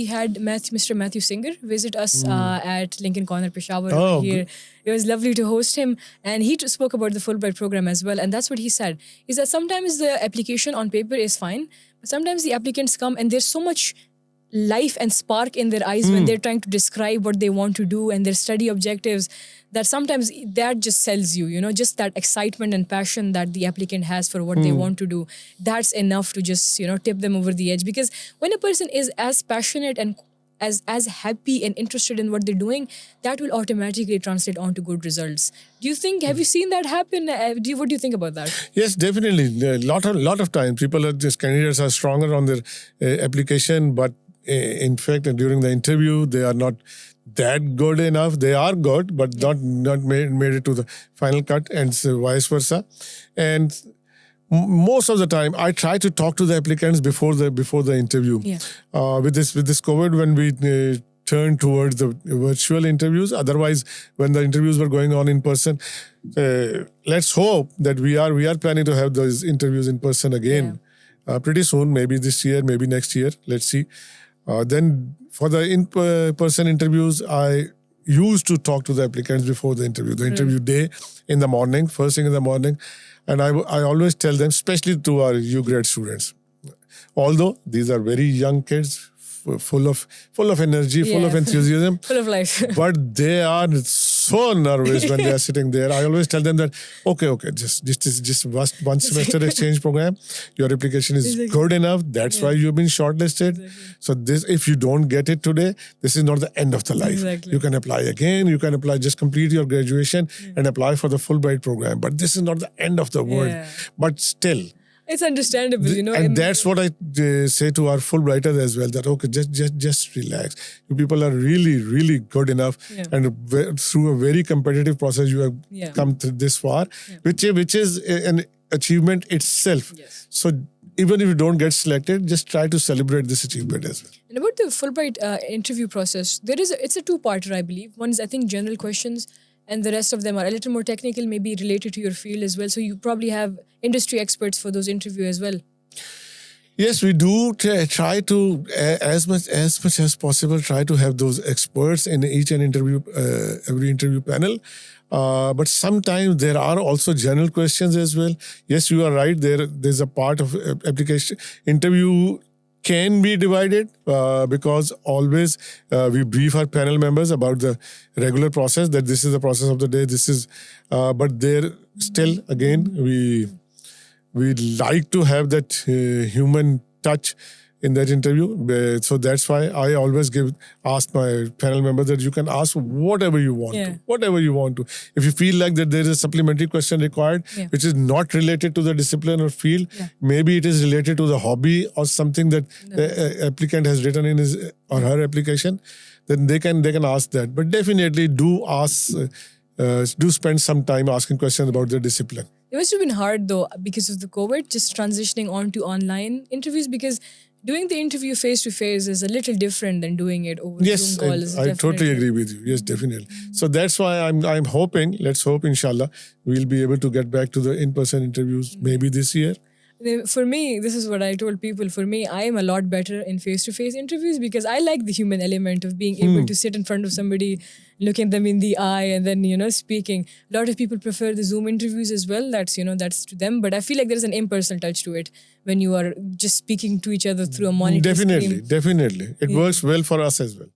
had Mr. Matthew Singer visit us at Lincoln Corner, Peshawar Oh, here. good. It was lovely to host him. And he spoke about the Fulbright program as well. And that's what he said, is that sometimes the application on paper is fine, but sometimes the applicants come and there's so much life and spark in their eyes when they're trying to describe what they want to do and their study objectives, that sometimes that just sells you, just that excitement and passion that the applicant has for what they want to do. That's enough to just, tip them over the edge. Because when a person is as passionate and as happy and interested in what they're doing, that will automatically translate onto good results. Do you think, have you seen that happen? What do you think about that? Yes, definitely. A lot of time, candidates are stronger on their application, but in fact, during the interview, they are not that good enough. They are good, but not made it to the final cut, and so vice versa. And most of the time, I try to talk to the applicants before the interview. Yeah. With this COVID, when we turned towards the virtual interviews. Otherwise, when the interviews were going on in person, let's hope that we are planning to have those interviews in person again pretty soon. Maybe this year, maybe next year. Let's see. Then for the in-person interviews, I used to talk to the applicants before the interview. The interview day in the morning, first thing in the morning. And I always tell them, especially to our U-grade students, although these are very young kids, full of energy, full of enthusiasm, full of life, but they are so nervous when they are sitting there. I always tell them that, okay, just one semester exchange program. Your application is good enough. That's why you've been shortlisted. Exactly. So this, if you don't get it today, this is not the end of the life. Exactly. You can apply again. You can apply, just complete your graduation and apply for the Fulbright program. But this is not the end of the world. But still, it's understandable, and that's what I say to our Fulbrighters as well, that, okay, just relax. You people are really, really good enough. And through a very competitive process, you have come this far, which is an achievement itself. Yes. So even if you don't get selected, just try to celebrate this achievement as well. And about the Fulbright interview process, it's a two-parter, I believe. One is, I think, general questions, and the rest of them are a little more technical, maybe related to your field as well. So you probably have industry experts for those interviews as well. Yes, we do try to, as much as possible, try to have those experts in each and every interview panel. But sometimes there are also general questions as well. Yes, you are right. There's a part of application interview can be divided because always we brief our panel members about the regular process, that this is the process of the day. This is, but there still, again, we like to have that human touch in that interview. So that's why I always ask my panel members that you can ask whatever you want to. Whatever you want to. If you feel like that there is a supplementary question required, which is not related to the discipline or field, maybe it is related to the hobby or something that the applicant has written in his or her application, then they can ask that. But definitely do spend some time asking questions about their discipline. It must have been hard though, because of the COVID, just transitioning on to online interviews, because doing the interview face-to-face is a little different than doing it over Zoom calls. Yes, I totally agree with you. Yes, definitely. So that's why I'm hoping, let's hope, inshallah, we'll be able to get back to the in-person interviews maybe this year. For me, this is what I told people. For me, I am a lot better in face-to-face interviews because I like the human element of being able to sit in front of somebody, looking them in the eye, and then, speaking. A lot of people prefer the Zoom interviews as well. That's to them. But I feel like there's an impersonal touch to it when you are just speaking to each other through a monitor screen. Definitely. It works well for us as well.